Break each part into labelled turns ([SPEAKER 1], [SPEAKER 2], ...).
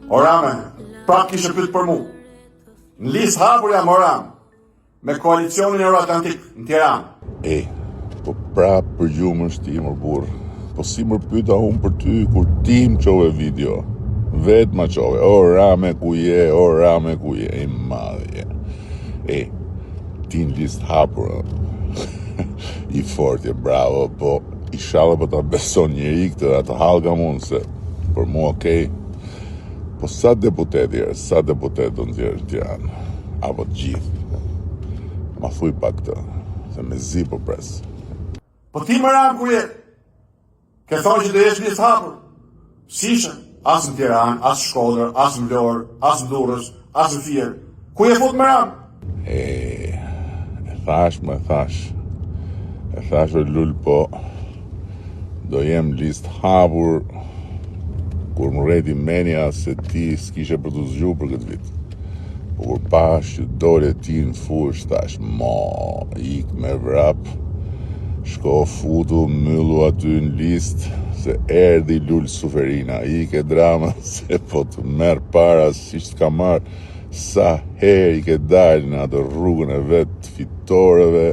[SPEAKER 1] O Rame, prap kishe pyet për mu. Në listë hapur jam o Ram, me koalicionin Euro-Atlantik në Tiranë.
[SPEAKER 2] Po prap për gjumë është ti mër burr. Po si mër pyta unë për ty kur ti më qove video. Vetë ma qove, o Rame ku je, o Rame ku je, i madhe je. Ti në listë hapur, i fortje, bravo, po i shala për ta beson njëri këtë dhe të halka mund se për mua okej. Po sa deputet do në tjerë të janë, apo të gjithë. Ma thuj pak këtë, se me zi po pres.
[SPEAKER 1] Po ti më Ram ku je? Ke thonë që do jesh listë hapur. Sishe, as në Tiranë, as në Shkodër, as në Vlorë, as në Durrës, as në Fier. Ku je fut më Ram?
[SPEAKER 2] E thash o lull, po do jem listë hapur kur më rreti menja se ti s'kishe për të zgju për këtë vit. Po kur pash që dole ti në fush, thash, ik me vrap, shko futu, myllu aty në listë, se erdi lull suferina, ke drama, se po të merë para, si që t'ka marë, sa her i ke dalë në atë rrugën e vetë të fitoreve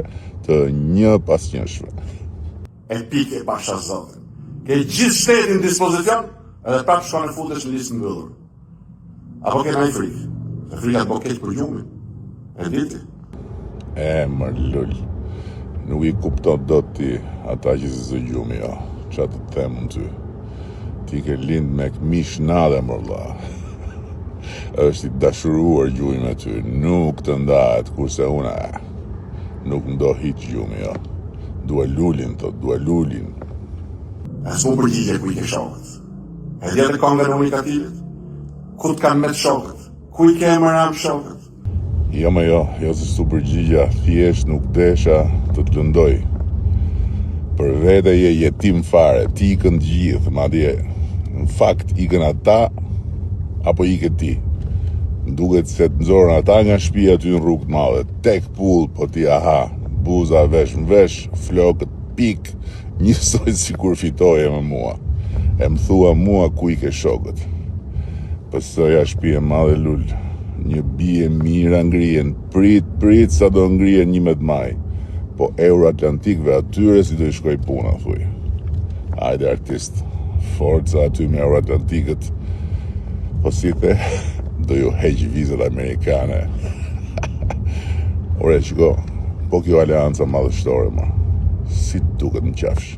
[SPEAKER 2] të një pas njëshve.
[SPEAKER 1] E pike pasha zotin. Ke gjithë shtetin në dispozicion, edhe prapë shkone futesh në listë mbyllur. Apo ke nëjë frikë? Se frika të boket për gjumin. E diti?
[SPEAKER 2] Mër lull, nuk i kupton do ti ata që si zë gjumi, jo. Qa të themë në ty. Ti ke lind me këmish nade, mërla. Është i dashuruar gjumi me ty, nuk të ndahet, kurse una, nuk ndo hiq gjumi, jo. Dua lullin, thot, dua lullin.
[SPEAKER 1] E s'mu përgjigje ku i ke shokët. E djetë kongën e unikatilit? Ku t'kan me të shokët? Ku i ke më Ram shokët?
[SPEAKER 2] Jo se s'u përgjigja, thjesht nuk desha të të lëndoj. Për vete je jetim fare, ti ikën gjithë, madje. Në fakt ikën ata, apo ike ti. Duket se të nxorën ata nga shtëpia aty në rrugë të madhe, tek pull, po ti buza vesh në vesh, flokët pik, njësoj si kur fitoje me mua. E më thua mua ku i ke shokët. Pësoja shtëpia madhe lull, një bie mira ngrijen, prit sa do ngrijen 11 maj. Po Euro-Atlantikve atyre si do i shkoj puna, thuj. Ajde artist, forca aty me Euro-Atlantikët, po si the, do ju heq vizat amerikane. Ore, qiko, po kjo alianca madhështore, si duket në qafsh.